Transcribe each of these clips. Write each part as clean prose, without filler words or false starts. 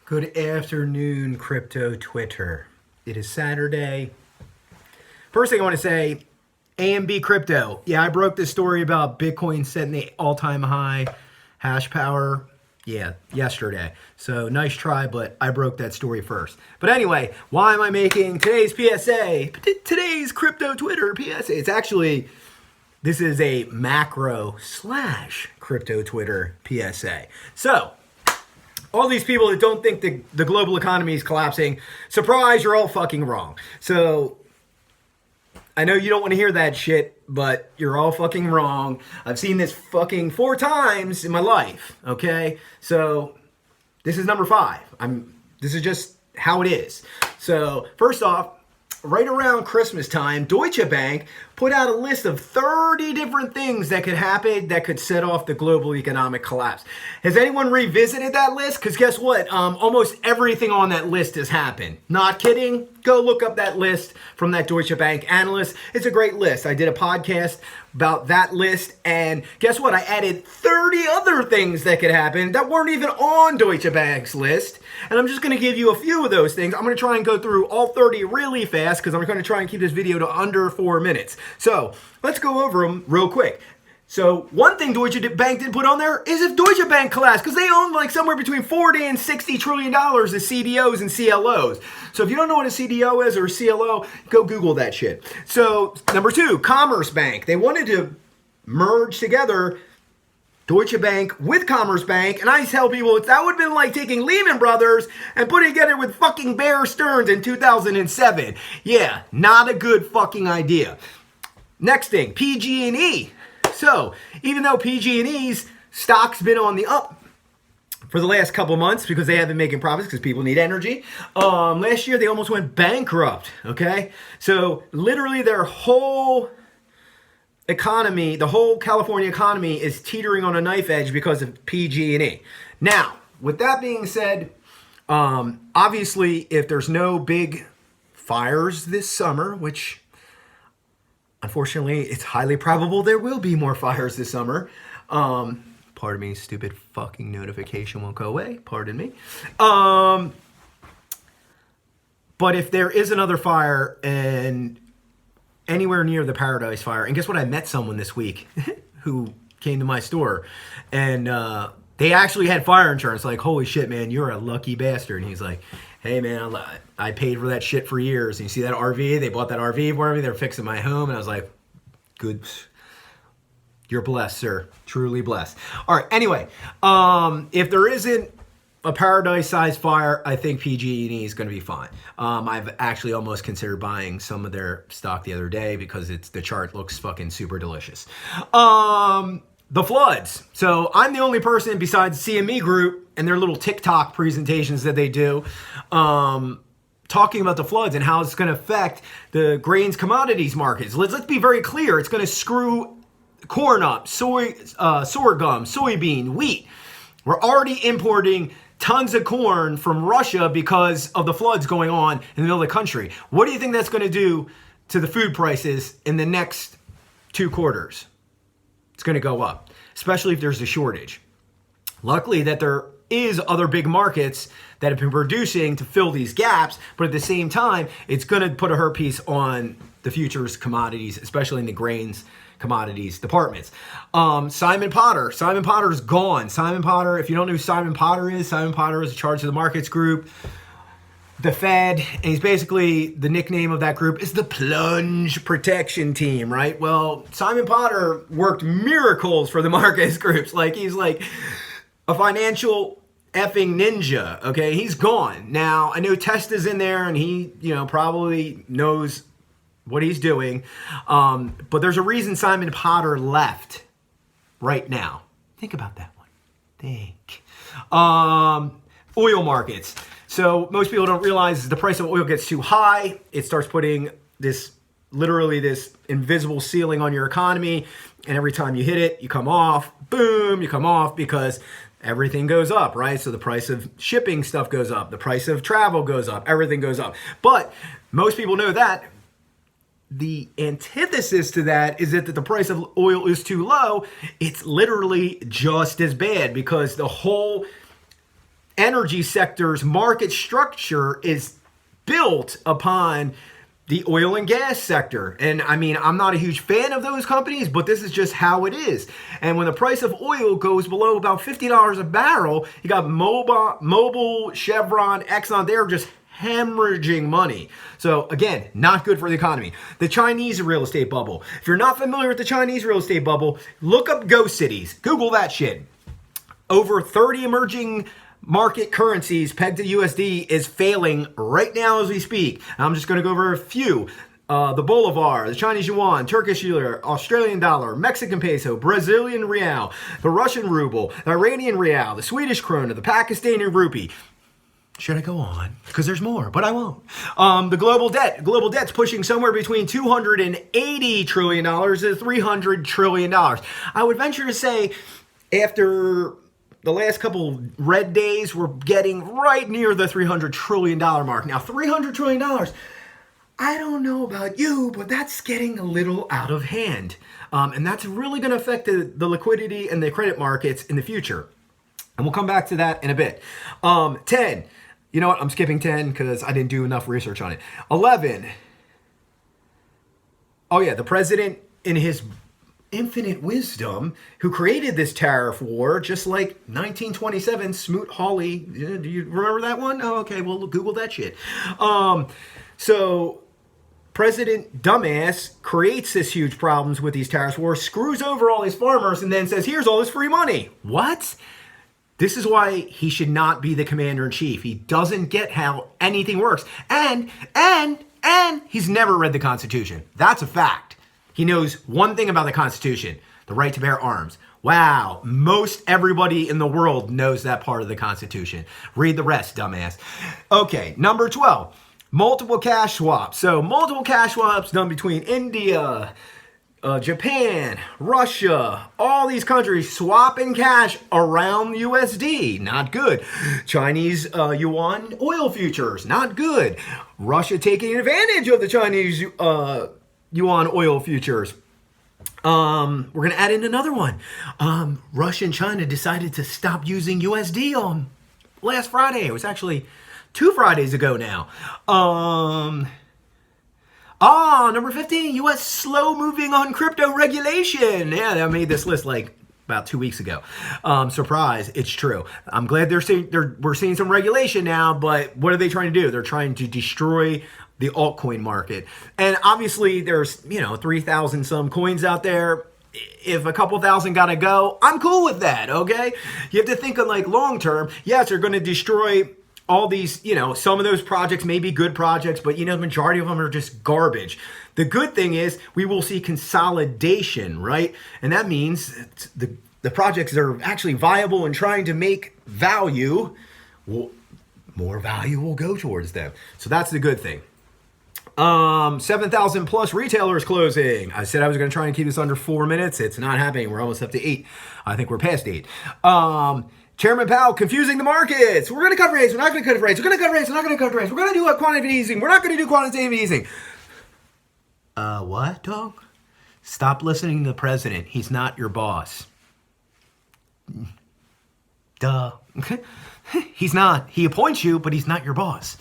Good afternoon, crypto Twitter. It is Saturday. First thing I want to say, AMB crypto. Yeah, I broke this story about Bitcoin setting the all-time high hash power. Yeah, yesterday. So nice try, but I broke that story first. But anyway, why am I making today's PSA? Today's crypto Twitter PSA. This is a macro / crypto Twitter PSA. So, all these people that don't think the global economy is collapsing, surprise, you're all fucking wrong. So, I know you don't want to hear that shit, but you're all fucking wrong. I've seen this fucking 4 times in my life, okay? So, this is number 5. This is just how it is. So, first off, right around Christmas time, Deutsche Bank put out a list of 30 different things that could happen that could set off the global economic collapse. Has anyone revisited that list? Because guess what? Almost everything on that list has happened. Not kidding. Go look up that list from that Deutsche Bank analyst. It's a great list. I did a podcast about that list, and guess what? I added 30 other things that could happen that weren't even on Deutsche Bank's list, and I'm just going to give you a few of those things. I'm going to try and go through all 30 really fast because I'm going to try and keep this video to under 4 minutes. So let's go over them real quick. So one thing Deutsche Bank did put on there is if Deutsche Bank collapsed, because they own like somewhere between 40 and 60 trillion dollars of CDOs and CLOs. So if you don't know what a CDO is or a CLO, go Google that shit. So number 2, Commerce Bank. They wanted to merge together Deutsche Bank with Commerce Bank, and I tell people that would have been like taking Lehman Brothers and putting it together with fucking Bear Stearns in 2007. Yeah, not a good fucking idea. Next thing, PG&E. So, even though PG&E's stock's been on the up for the last couple months because they have been making profits because people need energy, last year they almost went bankrupt, okay? So, literally their whole economy, the whole California economy is teetering on a knife edge because of PG&E. Now, with that being said, obviously, if there's no big fires this summer, which unfortunately, it's highly probable there will be more fires this summer. Pardon me, stupid fucking notification won't go away. Pardon me. But if there is another fire and anywhere near the Paradise Fire, and guess what? I met someone this week who came to my store, and they actually had fire insurance. Like, holy shit, man, you're a lucky bastard. And he's like, hey, man, I paid for that shit for years. And you see that RV? They bought that RV for me. They're fixing my home. And I was like, good. You're blessed, sir. Truly blessed. All right. Anyway, if there isn't a Paradise-sized fire, I think PG&E is going to be fine. I've actually almost considered buying some of their stock the other day because the chart looks fucking super delicious. The floods. So I'm the only person besides CME Group and their little TikTok presentations that they do talking about the floods and how it's going to affect the grains commodities markets. Let's be very clear. It's going to screw corn up, sorghum, soybean, wheat. We're already importing tons of corn from Russia because of the floods going on in the middle of the country. What do you think that's going to do to the food prices in the next 2 quarters? It's going to go up, especially if there's a shortage. Luckily that there is other big markets that have been producing to fill these gaps, but at the same time, it's going to put a hurt piece on the futures commodities, especially in the grains commodities departments. Simon Potter. Simon Potter's gone. Simon Potter, if you don't know who Simon Potter is in charge of the markets group, the Fed, and he's basically, the nickname of that group is the Plunge Protection Team, right? Well, Simon Potter worked miracles for the markets groups. Like, he's like a financial effing ninja, okay? He's gone. Now, I know Testa's in there, and he, probably knows what he's doing. But there's a reason Simon Potter left right now. Think about that one. Think. Oil markets. So most people don't realize the price of oil gets too high. It starts putting this invisible ceiling on your economy. And every time you hit it, you come off. Boom, you come off because everything goes up, right? So the price of shipping stuff goes up. The price of travel goes up. Everything goes up. But most people know that. The antithesis to that is that the price of oil is too low. It's literally just as bad because the whole energy sector's market structure is built upon the oil and gas sector. And I mean, I'm not a huge fan of those companies, but this is just how it is. And when the price of oil goes below about $50 a barrel, you got Mobil, Chevron, Exxon, they're just hemorrhaging money. So again, not good for the economy. The Chinese real estate bubble. If you're not familiar with the Chinese real estate bubble, look up Ghost Cities. Google that shit. Over 30 emerging market currencies pegged to USD is failing right now as we speak. I'm just going to go over a few. The Bolivar, the Chinese Yuan, Turkish Lira, Australian Dollar, Mexican Peso, Brazilian Real, the Russian Ruble, the Iranian Real, the Swedish Krona, the Pakistani Rupee. Should I go on? Because there's more, but I won't. The global debt. Global debt's pushing somewhere between $280 trillion to $300 trillion. I would venture to say after the last couple red days, we're getting right near the $300 trillion mark. Now, $300 trillion, I don't know about you, but that's getting a little out of hand. And that's really going to affect the liquidity and the credit markets in the future. And we'll come back to that in a bit. 10. You know what? I'm skipping 10 because I didn't do enough research on it. 11. Oh, yeah. The president, in his infinite wisdom, who created this tariff war, just like 1927, Smoot-Hawley. Do you remember that one? Oh, okay. Well, Google that shit. So President Dumbass creates this huge problems with these tariff wars, screws over all these farmers, and then says, here's all this free money. What? This is why he should not be the commander-in-chief. He doesn't get how anything works. And he's never read the Constitution. That's a fact. He knows one thing about the Constitution, the right to bear arms. Wow, most everybody in the world knows that part of the Constitution. Read the rest, dumbass. Okay, number 12, multiple cash swaps. So multiple cash swaps done between India, Japan, Russia, all these countries swapping cash around USD. Not good. Chinese yuan oil futures. Not good. Russia taking advantage of the Chinese yuan oil futures. We're going to add in another one. Russia and China decided to stop using USD on last Friday. It was actually 2 Fridays ago now. Number 15, U.S. slow moving on crypto regulation. Yeah, I made this list like about 2 weeks ago. Surprise, it's true. I'm glad we're seeing some regulation now, but what are they trying to do? They're trying to destroy the altcoin market. And obviously there's, 3,000 some coins out there. If a couple thousand gotta go, I'm cool with that, okay? You have to think of like long term. Yes, they're going to destroy all these, some of those projects may be good projects, but the majority of them are just garbage. The good thing is we will see consolidation, right? And that means the projects that are actually viable and trying to make value, more value will go towards them. So that's the good thing. 7,000 plus retailers closing. I said I was going to try and keep this under 4 minutes. It's not happening. We're almost up to 8. I think we're past 8. Chairman Powell confusing the markets. We're going to cut rates. We're not going to cut rates. We're going to cut rates. We're not going to cut rates. We're going to do quantitative easing. We're not going to do quantitative easing. What, dog? Stop listening to the president. He's not your boss. Duh. He's not. He appoints you, but he's not your boss.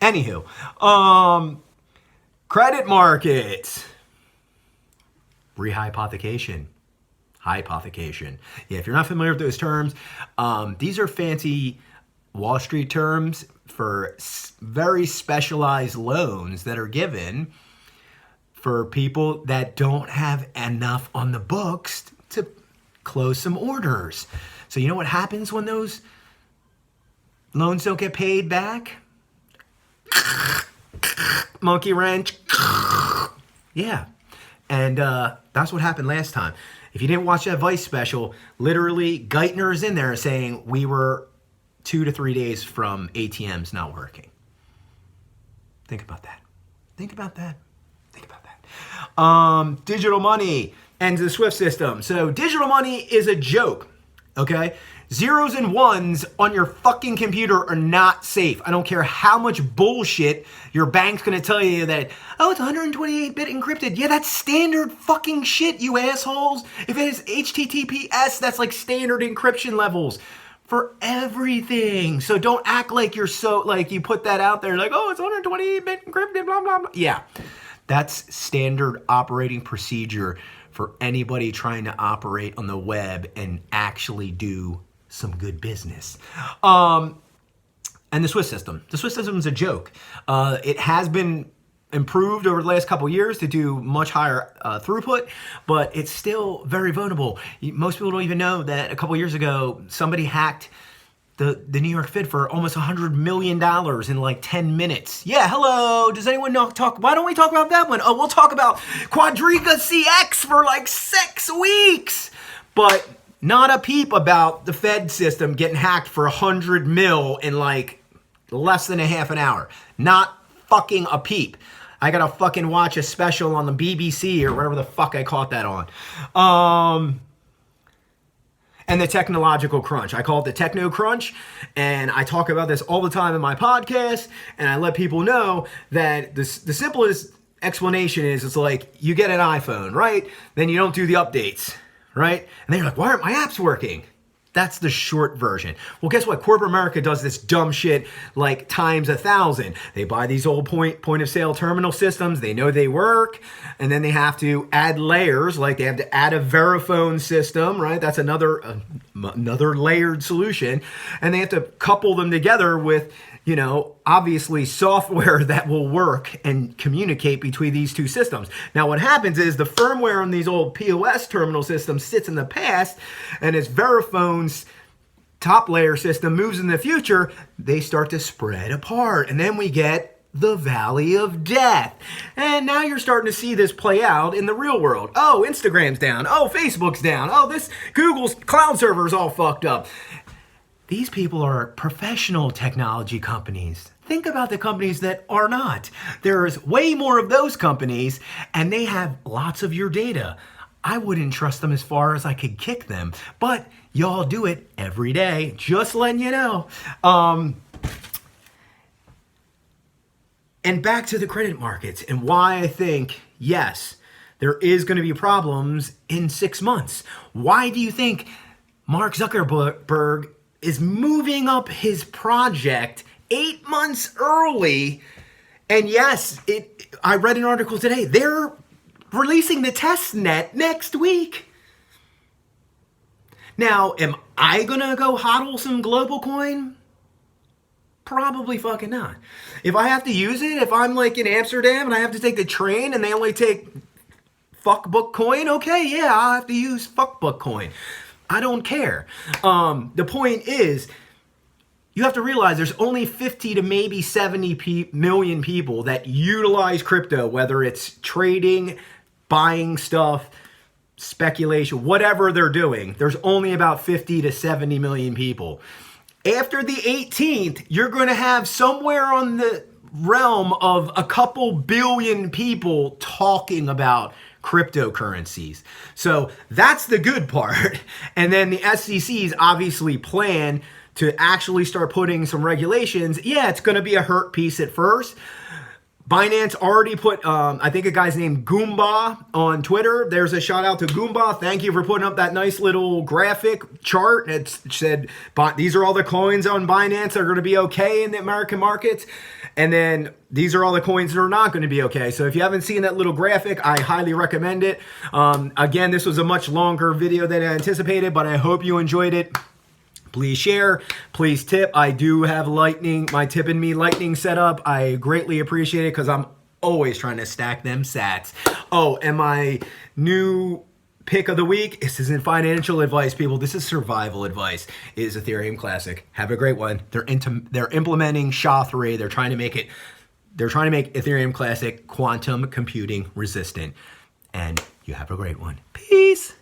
Anywho, credit markets. Rehypothecation. Hypothecation. Yeah, if you're not familiar with those terms, these are fancy Wall Street terms for very specialized loans that are given for people that don't have enough on the books to close some orders. So you know what happens when those loans don't get paid back? Monkey wrench. Yeah. And that's what happened last time. If you didn't watch that Vice special, literally Geithner is in there saying we were 2 to 3 days from ATMs not working. Think about that. Think about that. Think about that. Digital money and the SWIFT system. So digital money is a joke, okay? Zeros and ones on your fucking computer are not safe. I don't care how much bullshit your bank's gonna tell you that, oh, it's 128-bit encrypted. Yeah, that's standard fucking shit, you assholes. If it is HTTPS, that's like standard encryption levels. for everything. So don't act like you're so, like you put that out there like, oh, it's 128-bit encrypted, blah, blah, blah. Yeah, that's standard operating procedure for anybody trying to operate on the web and actually do some good business. And the Swiss system. The Swiss system is a joke. It has been improved over the last couple years to do much higher throughput, but it's still very vulnerable. Most people don't even know that a couple years ago, somebody hacked the New York Fed for almost $100 million in like 10 minutes. Yeah, hello, does anyone know why don't we talk about that one? Oh, we'll talk about Quadriga CX for like 6 weeks, but not a peep about the Fed system getting hacked for 100 mil in like less than a half an hour. Not fucking a peep. I gotta fucking watch a special on the BBC or whatever the fuck I caught that on. And the technological crunch. I call it the techno crunch, and I talk about this all the time in my podcast, and I let people know that the simplest explanation is it's like you get an iPhone, right? Then you don't do the updates, right? And then you're like, why aren't my apps working? That's the short version. Well, guess what? Corporate America does this dumb shit like times 1,000. They buy these old point of sale terminal systems. They know they work, and then they have to add layers. Like they have to add a Verifone system, right? That's another layered solution, and they have to couple them together with, you know, obviously software that will work and communicate between these two systems. Now, what happens is the firmware on these old POS terminal systems sits in the past, and as Verifone's top layer system moves in the future, they start to spread apart, and then we get the valley of death. And now you're starting to see this play out in the real world. Oh, Instagram's down. Oh, Facebook's down. Oh, this Google's cloud server is all fucked up. These people are professional technology companies. Think about the companies that are not. There's way more of those companies, and they have lots of your data. I wouldn't trust them as far as I could kick them, but y'all do it every day, just letting you know. And back to the credit markets and why I think, yes, there is going to be problems in 6 months. Why do you think Mark Zuckerberg is moving up his project 8 months early? And yes, I read an article today. They're releasing the test net next week. Now, am I gonna go hodl some global coin? Probably fucking not. If I have to use it, if I'm like in Amsterdam and I have to take the train and they only take fuckbook coin, okay, yeah, I'll have to use fuckbook coin. I don't care. The point is, you have to realize there's only 50 to maybe 70 million people that utilize crypto, whether it's trading, buying stuff, speculation, whatever they're doing. There's only about 50 to 70 million people. After the 18th, you're going to have somewhere on the realm of a couple billion people talking about cryptocurrencies. So that's the good part. And then the SEC's obviously plan to actually start putting some regulations. Yeah, it's going to be a hurt piece at first. Binance already put, I think a guy's named Goomba on Twitter. There's a shout out to Goomba. Thank you for putting up that nice little graphic chart. It said, these are all the coins on Binance that are going to be okay in the American markets. And then these are all the coins that are not going to be okay. So if you haven't seen that little graphic, I highly recommend it. Again, this was a much longer video than I anticipated, but I hope you enjoyed it. Please share, please tip. I do have my Tip and Me Lightning set up. I greatly appreciate it because I'm always trying to stack them sats. Oh, and my new pick of the week, this isn't financial advice, people. This is survival advice, is Ethereum Classic. Have a great one. They're implementing SHA-3. They're trying to make Ethereum Classic quantum computing resistant. And you have a great one. Peace.